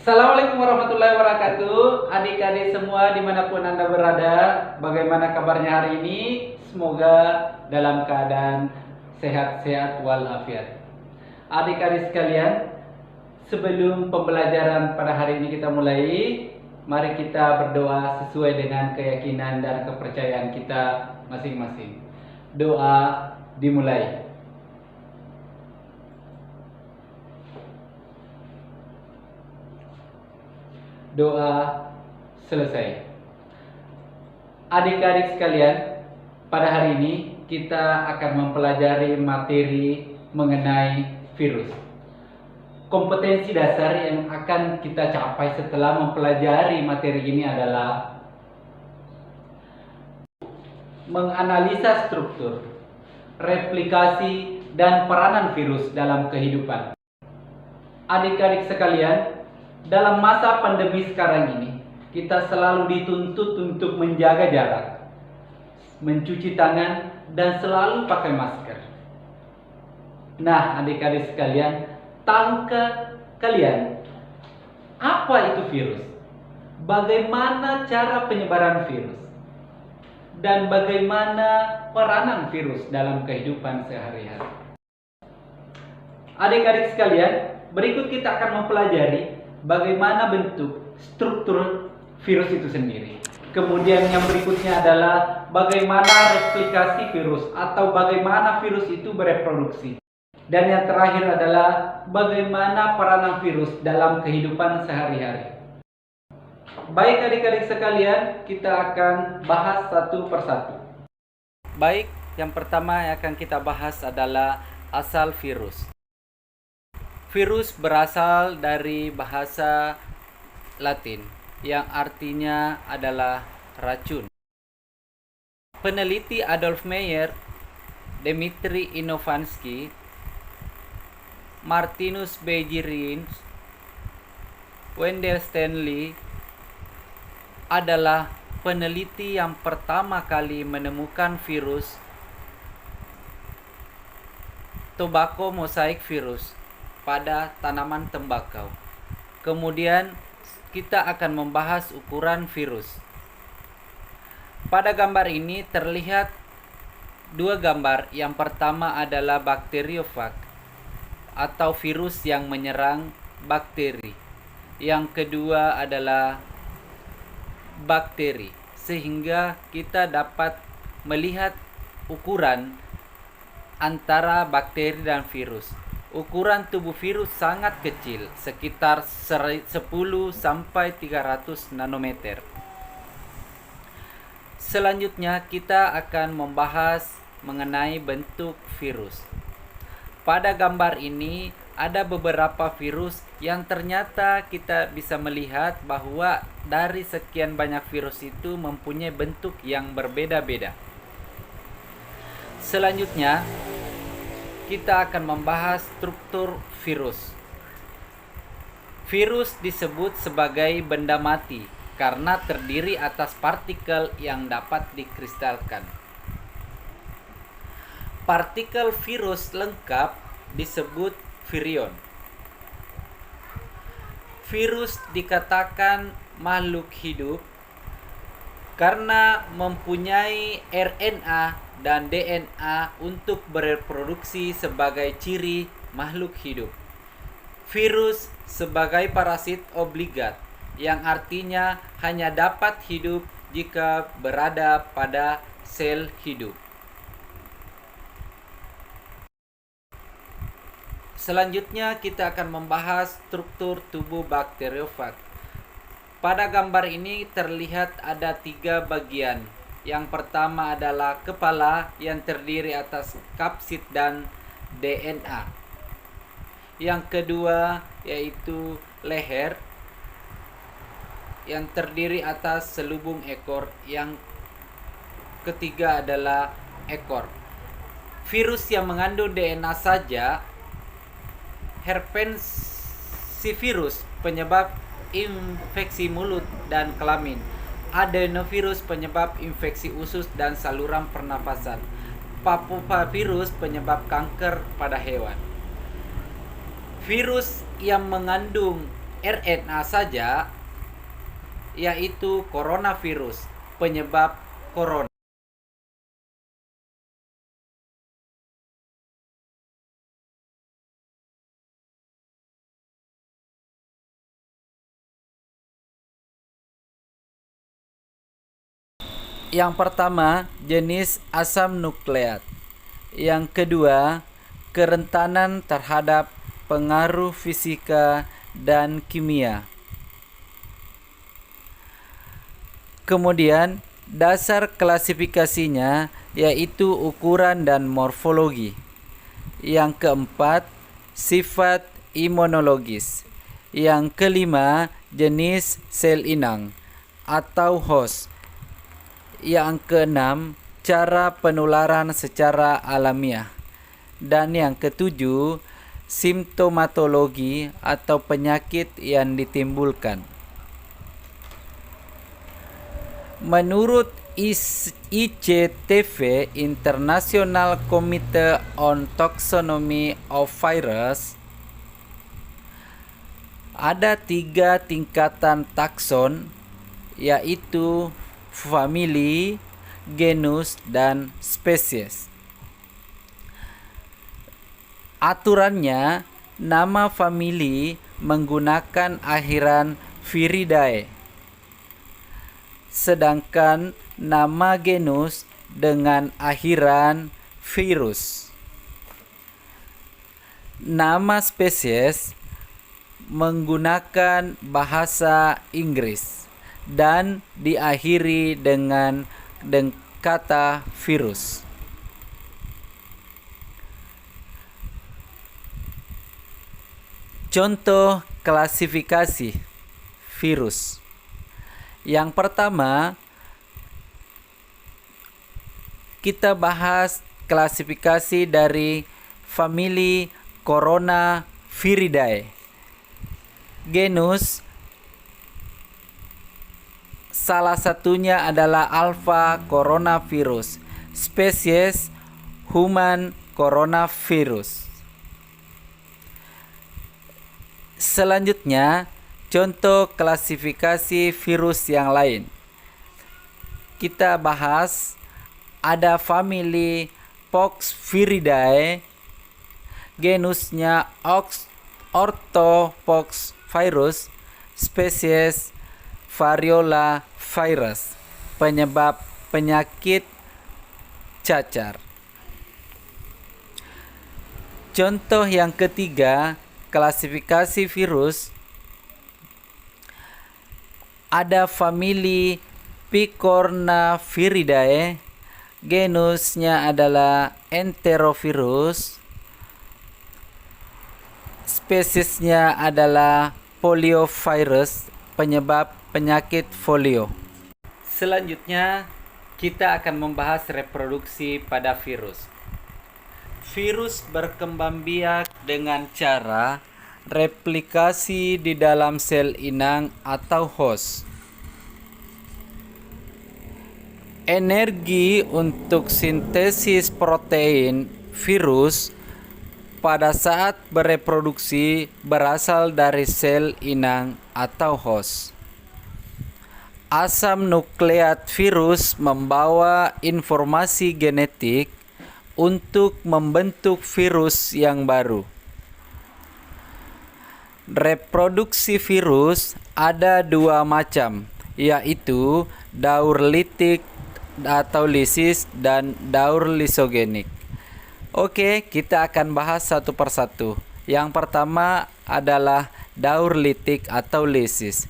Assalamualaikum warahmatullahi wabarakatuh. Adik-adik semua dimanapun Anda berada, bagaimana kabarnya hari ini? Semoga dalam keadaan sehat-sehat walafiat. Adik-adik sekalian, sebelum pembelajaran pada hari ini kita mulai, mari kita berdoa sesuai dengan keyakinan dan kepercayaan kita masing-masing. Doa dimulai. Doa selesai. Adik-adik sekalian, pada hari ini kita akan mempelajari materi mengenai virus. Kompetensi dasar yang akan kita capai setelah mempelajari materi ini adalah menganalisa struktur, replikasi, dan peranan virus dalam kehidupan. Adik-adik sekalian, dalam masa pandemi sekarang ini, kita selalu dituntut untuk menjaga jarak, mencuci tangan, dan selalu pakai masker. Nah, adik-adik sekalian, tahukah kalian apa itu virus? Bagaimana cara penyebaran virus? Dan bagaimana peranan virus dalam kehidupan sehari-hari? Adik-adik sekalian, berikut kita akan mempelajari bagaimana bentuk struktur virus itu sendiri. Kemudian yang berikutnya adalah bagaimana replikasi virus atau bagaimana virus itu bereproduksi. Dan yang terakhir adalah bagaimana peranan virus dalam kehidupan sehari-hari. Baik adik-adik sekalian, kita akan bahas satu persatu. Baik, yang pertama yang akan kita bahas adalah asal virus. Virus berasal dari bahasa Latin yang artinya adalah racun. Peneliti Adolf Meyer, Dmitri Inovansky, Martinus Beijerinck, Wendell Stanley adalah peneliti yang pertama kali menemukan virus tobacco mosaic virus pada tanaman tembakau. Kemudian kita akan membahas ukuran virus. Pada gambar ini terlihat dua gambar. Yang pertama adalah bakteriofag atau virus yang menyerang bakteri. Yang kedua adalah bakteri, sehingga kita dapat melihat ukuran antara bakteri dan virus. Ukuran tubuh virus sangat kecil, sekitar 10 sampai 300 nanometer. Selanjutnya kita akan membahas mengenai bentuk virus. Pada gambar ini ada beberapa virus yang ternyata kita bisa melihat bahwa dari sekian banyak virus itu mempunyai bentuk yang berbeda-beda. Selanjutnya kita akan membahas struktur virus. Virus disebut sebagai benda mati karena terdiri atas partikel yang dapat dikristalkan. Partikel virus lengkap disebut virion. Virus dikatakan makhluk hidup karena mempunyai RNA dan DNA untuk bereproduksi sebagai ciri makhluk hidup. Virus sebagai parasit obligat, yang artinya hanya dapat hidup jika berada pada sel hidup. Selanjutnya kita akan membahas struktur tubuh bakteriofag. Pada gambar ini terlihat ada 3 bagian. Yang pertama adalah kepala yang terdiri atas kapsid dan DNA. Yang kedua yaitu leher yang terdiri atas selubung ekor. Yang ketiga adalah ekor. Virus yang mengandung DNA saja, herpesvirus penyebab infeksi mulut dan kelamin, adenovirus penyebab infeksi usus dan saluran pernafasan, papovirus penyebab kanker pada hewan. Virus yang mengandung RNA saja, yaitu coronavirus, penyebab corona. Yang pertama, jenis asam nukleat. Yang kedua, kerentanan terhadap pengaruh fisika dan kimia. Kemudian, dasar klasifikasinya yaitu ukuran dan morfologi. Yang keempat, sifat imunologis. Yang kelima, jenis sel inang atau host. Yang keenam, cara penularan secara alamiah. Dan yang ketujuh, simptomatologi atau penyakit yang ditimbulkan. Menurut ICTV, International Committee on Taxonomy of Virus, ada 3 tingkatan takson, yaitu famili, genus, dan spesies. Aturannya, nama famili menggunakan akhiran Viridae, sedangkan nama genus dengan akhiran virus. Nama spesies menggunakan bahasa Inggris dan diakhiri dengan kata virus. Contoh klasifikasi virus. Yang pertama, kita bahas klasifikasi dari famili Coronaviridae. Genus salah satunya adalah Alpha coronavirus, spesies human coronavirus. Selanjutnya, contoh klasifikasi virus yang lain. Kita bahas ada famili Poxviridae, genusnya Orthopoxvirus, spesies Variola virus, penyebab penyakit cacar. Contoh yang ketiga, klasifikasi virus, ada famili Picornaviridae, genusnya adalah Enterovirus, spesiesnya adalah poliovirus, penyebab penyakit polio. Selanjutnya, kita akan membahas reproduksi pada virus. Virus berkembang biak dengan cara replikasi di dalam sel inang atau host. Energi untuk sintesis protein virus pada saat bereproduksi berasal dari sel inang atau host. Asam nukleat virus membawa informasi genetik untuk membentuk virus yang baru. Reproduksi virus ada 2 macam, yaitu daur litik atau lisis dan daur lisogenik. Oke, kita akan bahas satu persatu. Yang pertama adalah daur litik atau lisis.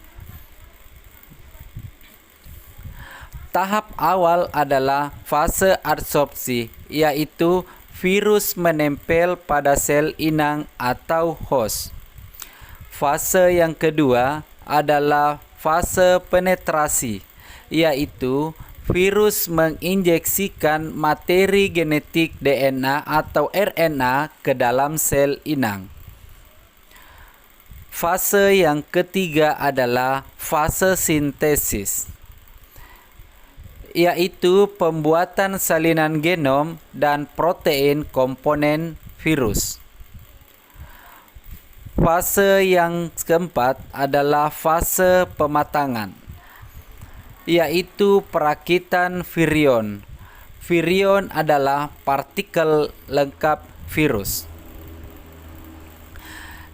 Tahap awal adalah fase adsorpsi, yaitu virus menempel pada sel inang atau host. Fase yang kedua adalah fase penetrasi, yaitu virus menginjeksikan materi genetik DNA atau RNA ke dalam sel inang. Fase yang ketiga adalah fase sintesis, yaitu pembuatan salinan genom dan protein komponen virus. Fase yang keempat adalah fase pematangan, yaitu perakitan virion. Virion adalah partikel lengkap virus.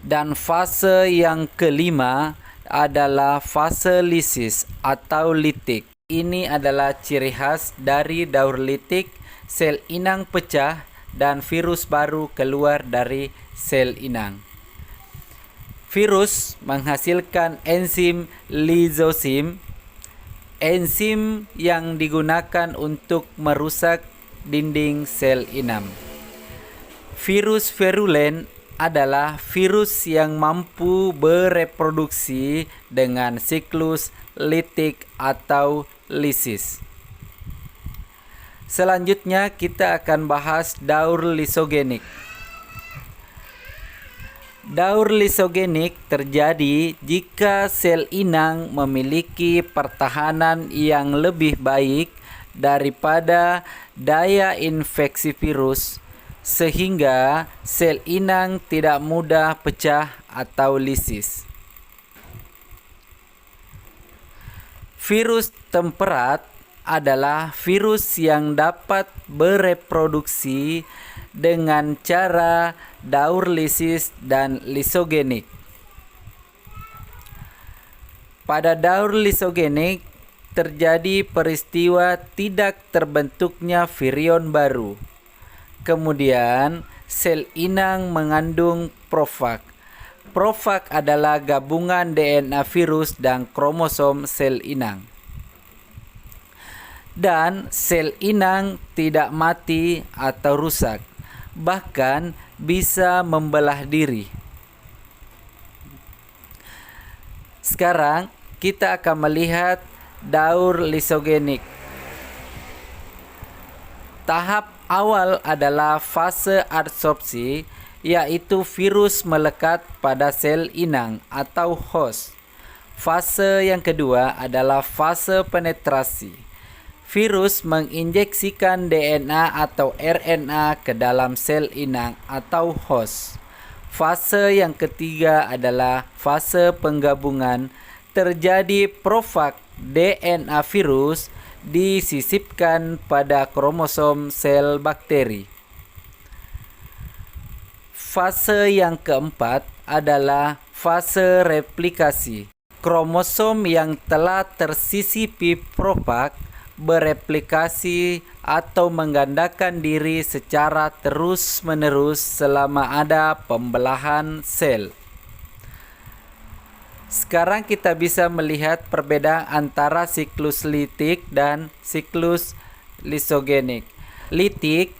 Dan fase yang kelima adalah fase lisis atau litik. Ini adalah ciri khas dari daur litik, sel inang pecah dan virus baru keluar dari sel inang. Virus menghasilkan enzim lisosim, enzim yang digunakan untuk merusak dinding sel inang. Virus virulen adalah virus yang mampu bereproduksi dengan siklus litik atau lisis. Selanjutnya kita akan bahas daur lisogenik. Daur lisogenik terjadi jika sel inang memiliki pertahanan yang lebih baik daripada daya infeksi virus, sehingga sel inang tidak mudah pecah atau lisis. Virus temperat adalah virus yang dapat bereproduksi dengan cara daur lisis dan lisogenik. Pada daur lisogenik terjadi peristiwa tidak terbentuknya virion baru. Kemudian sel inang mengandung profag. Profag adalah gabungan DNA virus dan kromosom sel inang. Dan sel inang tidak mati atau rusak, bahkan bisa membelah diri. Sekarang kita akan melihat daur lisogenik. Tahap awal adalah fase adsorpsi, yaitu virus melekat pada sel inang atau host. Fase yang kedua adalah fase penetrasi. Virus menginjeksikan DNA atau RNA ke dalam sel inang atau host. Fase yang ketiga adalah fase penggabungan. Terjadi profag DNA virus disisipkan pada kromosom sel bakteri. Fase yang keempat adalah fase replikasi. Kromosom yang telah tersisipi profag bereplikasi atau menggandakan diri secara terus-menerus selama ada pembelahan sel. Sekarang kita bisa melihat perbedaan antara siklus litik dan siklus lisogenik. Litik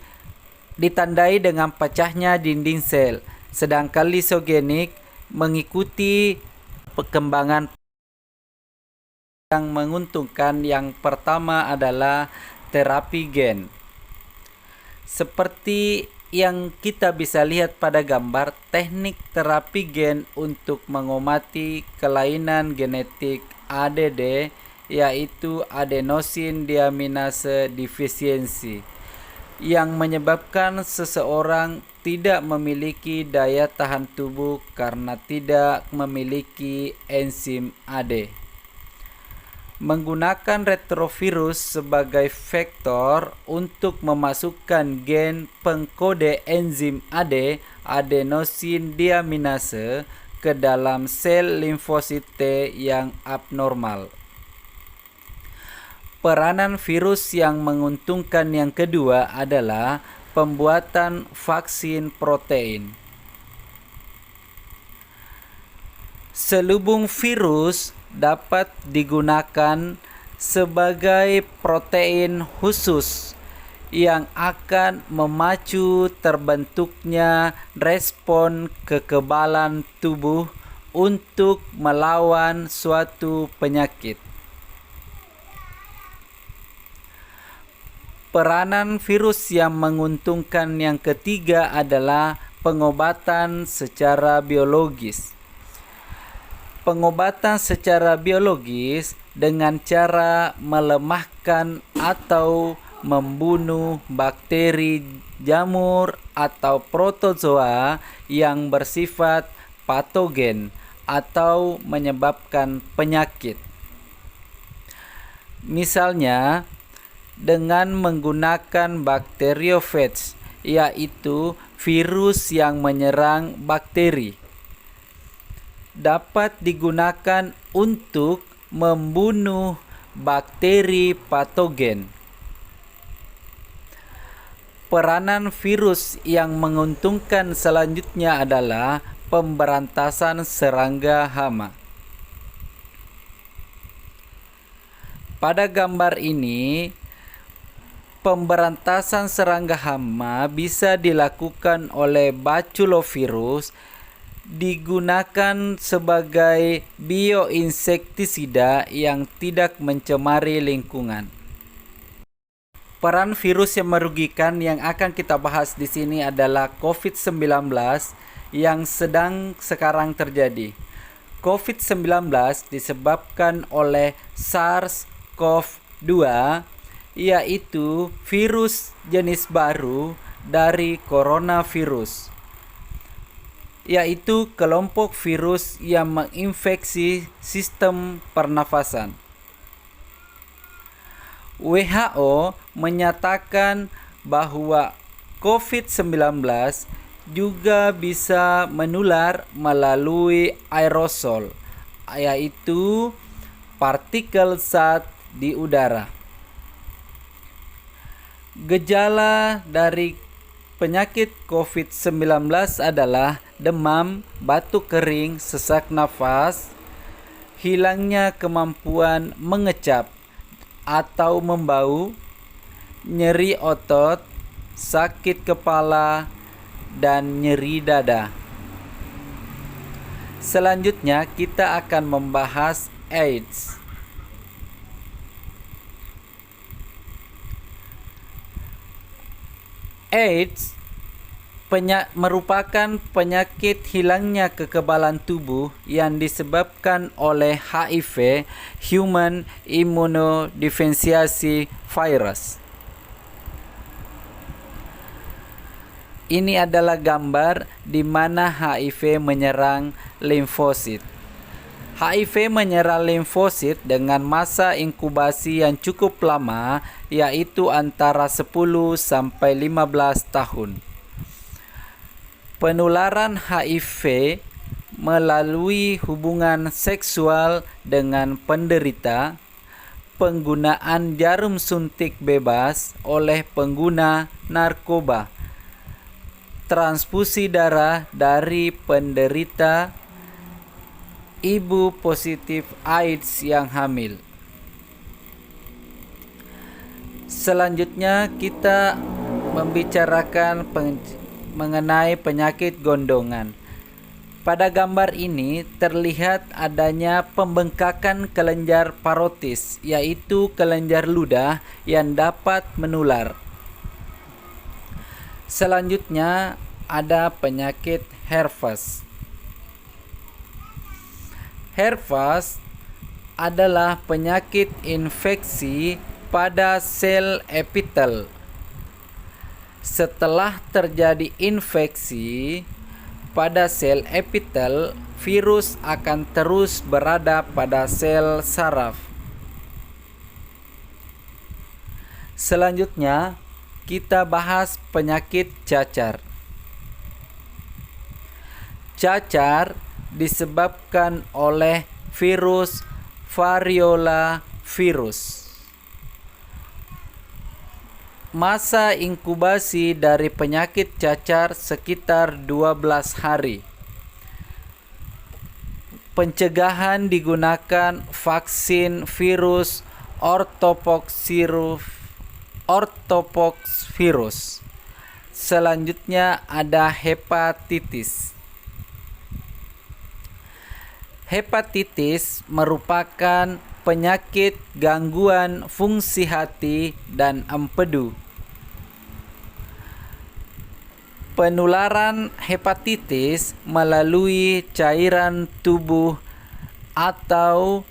ditandai dengan pecahnya dinding sel, sedangkan lisogenik mengikuti perkembangan yang menguntungkan. Yang pertama adalah terapi gen. Seperti yang kita bisa lihat pada gambar, teknik terapi gen untuk mengobati kelainan genetik ADD, yaitu adenosin deaminase defisiensi, yang menyebabkan seseorang tidak memiliki daya tahan tubuh karena tidak memiliki enzim AD. Menggunakan retrovirus sebagai vektor untuk memasukkan gen pengkode enzim AD, adenosin deaminase, ke dalam sel limfosit T yang abnormal. Peranan virus yang menguntungkan yang kedua adalah pembuatan vaksin protein. Selubung virus dapat digunakan sebagai protein khusus yang akan memacu terbentuknya respon kekebalan tubuh untuk melawan suatu penyakit. Peranan virus yang menguntungkan yang ketiga adalah pengobatan secara biologis. Pengobatan secara biologis dengan cara melemahkan atau membunuh bakteri, jamur, atau protozoa yang bersifat patogen atau menyebabkan penyakit. Misalnya, dengan menggunakan bakteriofages, yaitu virus yang menyerang bakteri, dapat digunakan untuk membunuh bakteri patogen. Peranan virus yang menguntungkan selanjutnya adalah pemberantasan serangga hama. Pada gambar ini, pemberantasan serangga hama bisa dilakukan oleh baculovirus, digunakan sebagai bioinsektisida yang tidak mencemari lingkungan. Peran virus yang merugikan yang akan kita bahas di sini adalah COVID-19 yang sedang sekarang terjadi. COVID-19 disebabkan oleh SARS-CoV-2, yaitu virus jenis baru dari coronavirus, yaitu kelompok virus yang menginfeksi sistem pernafasan. WHO menyatakan bahwa COVID-19 juga bisa menular melalui aerosol, yaitu partikel zat di udara. Gejala dari penyakit COVID-19 adalah demam, batuk kering, sesak nafas, hilangnya kemampuan mengecap atau membau, nyeri otot, sakit kepala, dan nyeri dada. Selanjutnya kita akan membahas AIDS. AIDS merupakan penyakit hilangnya kekebalan tubuh yang disebabkan oleh HIV, Human Immunodeficiency Virus. Ini adalah gambar di mana HIV menyerang limfosit. HIV menyerang limfosit dengan masa inkubasi yang cukup lama, yaitu antara 10 sampai 15 tahun. Penularan HIV melalui hubungan seksual dengan penderita, penggunaan jarum suntik bebas oleh pengguna narkoba, transfusi darah dari penderita ibu positif AIDS yang hamil. Selanjutnya kita membicarakan mengenai penyakit gondongan. Pada gambar ini terlihat adanya pembengkakan kelenjar parotis, yaitu kelenjar ludah yang dapat menular. Selanjutnya ada penyakit herpes. Herpes adalah penyakit infeksi pada sel epitel. Setelah terjadi infeksi pada sel epitel, virus akan terus berada pada sel saraf. Selanjutnya, kita bahas penyakit cacar. Cacar disebabkan oleh virus variola virus. Masa inkubasi dari penyakit cacar sekitar 12 hari. Pencegahan digunakan vaksin virus ortopoxvirus. Selanjutnya ada hepatitis. Hepatitis merupakan penyakit gangguan fungsi hati dan empedu. Penularan hepatitis melalui cairan tubuh atau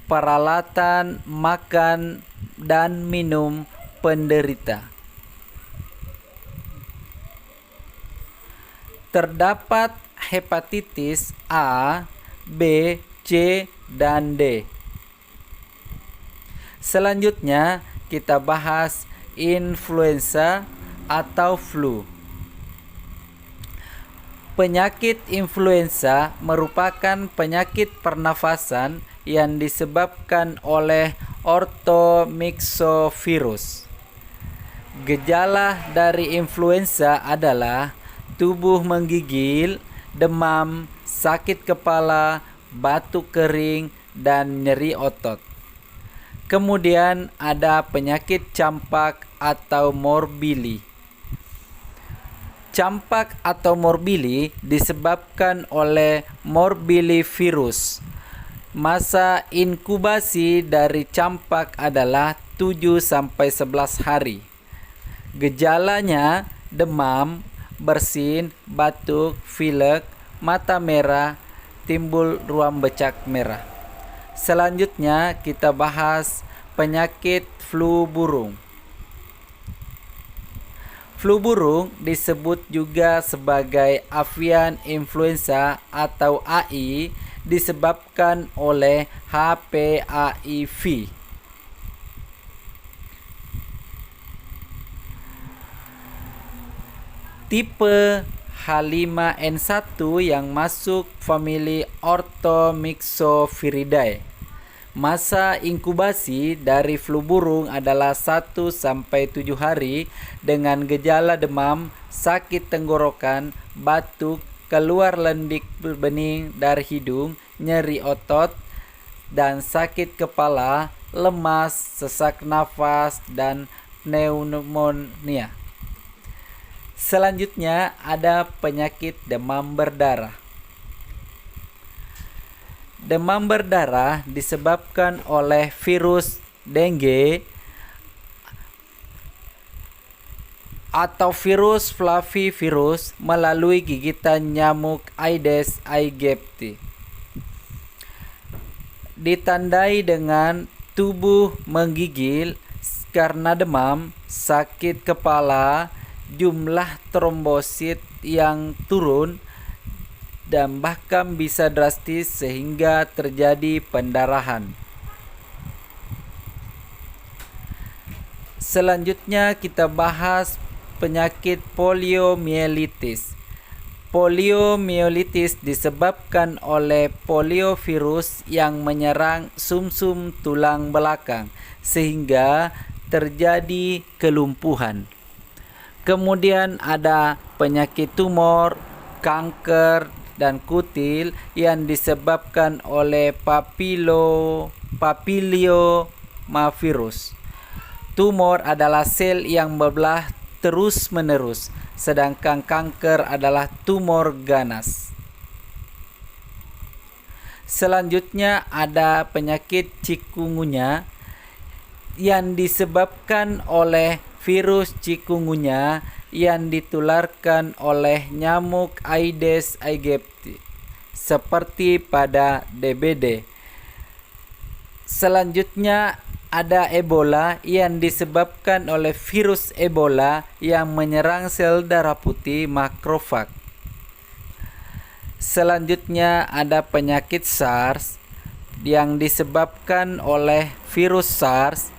peralatan makan dan minum penderita. Terdapat hepatitis A, B, C, dan D. Selanjutnya kita bahas influenza atau flu. Penyakit influenza merupakan penyakit pernafasan yang disebabkan oleh orthomyxovirus. Gejala dari influenza adalah tubuh menggigil, demam, sakit kepala, batuk kering, dan nyeri otot. Kemudian ada penyakit campak atau morbili. Campak atau morbili disebabkan oleh morbillivirus. Masa inkubasi dari campak adalah 7-11 hari. Gejalanya demam, bersin, batuk, pilek, mata merah, timbul ruam becak merah. Selanjutnya kita bahas penyakit flu burung. Flu burung disebut juga sebagai avian influenza atau AI disebabkan oleh HPAIV. Tipe H5N1 yang masuk famili Orthomyxoviridae. Masa inkubasi dari flu burung adalah 1-7 hari dengan gejala demam, sakit tenggorokan, batuk, keluar lendik bening dari hidung, nyeri otot, dan sakit kepala, lemas, sesak nafas, dan pneumonia. Selanjutnya ada penyakit demam berdarah. Demam berdarah disebabkan oleh virus dengue atau virus flavivirus melalui gigitan nyamuk Aedes aegypti. Ditandai dengan tubuh menggigil karena demam, sakit kepala, jumlah trombosit yang turun, dan bahkan bisa drastis sehingga terjadi pendarahan. Selanjutnya kita bahas penyakit poliomielitis. Poliomielitis disebabkan oleh poliovirus yang menyerang sumsum tulang belakang sehingga terjadi kelumpuhan. Kemudian ada penyakit tumor, kanker, dan kutil yang disebabkan oleh papillomavirus. Tumor adalah sel yang membelah terus-menerus, sedangkan kanker adalah tumor ganas. Selanjutnya ada penyakit chikungunya yang disebabkan oleh virus chikungunya yang ditularkan oleh nyamuk Aedes aegypti seperti pada DBD. Selanjutnya ada Ebola yang disebabkan oleh virus Ebola yang menyerang sel darah putih makrofag. Selanjutnya ada penyakit SARS yang disebabkan oleh virus SARS.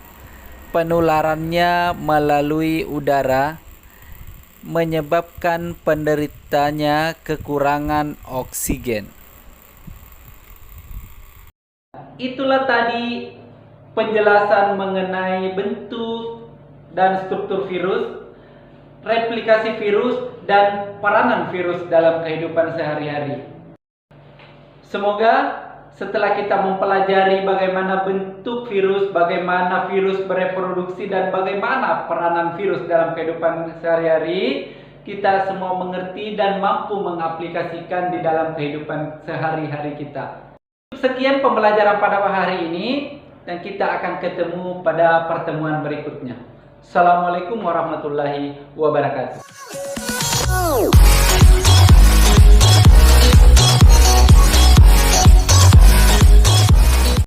Penularannya melalui udara, menyebabkan penderitanya kekurangan oksigen. Itulah tadi penjelasan mengenai bentuk dan struktur virus, replikasi virus, dan peranan virus dalam kehidupan sehari-hari. Semoga setelah kita mempelajari bagaimana bentuk virus, bagaimana virus bereproduksi, dan bagaimana peranan virus dalam kehidupan sehari-hari, kita semua mengerti dan mampu mengaplikasikan di dalam kehidupan sehari-hari kita. Sekian pembelajaran pada hari ini, dan kita akan ketemu pada pertemuan berikutnya. Assalamualaikum warahmatullahi wabarakatuh.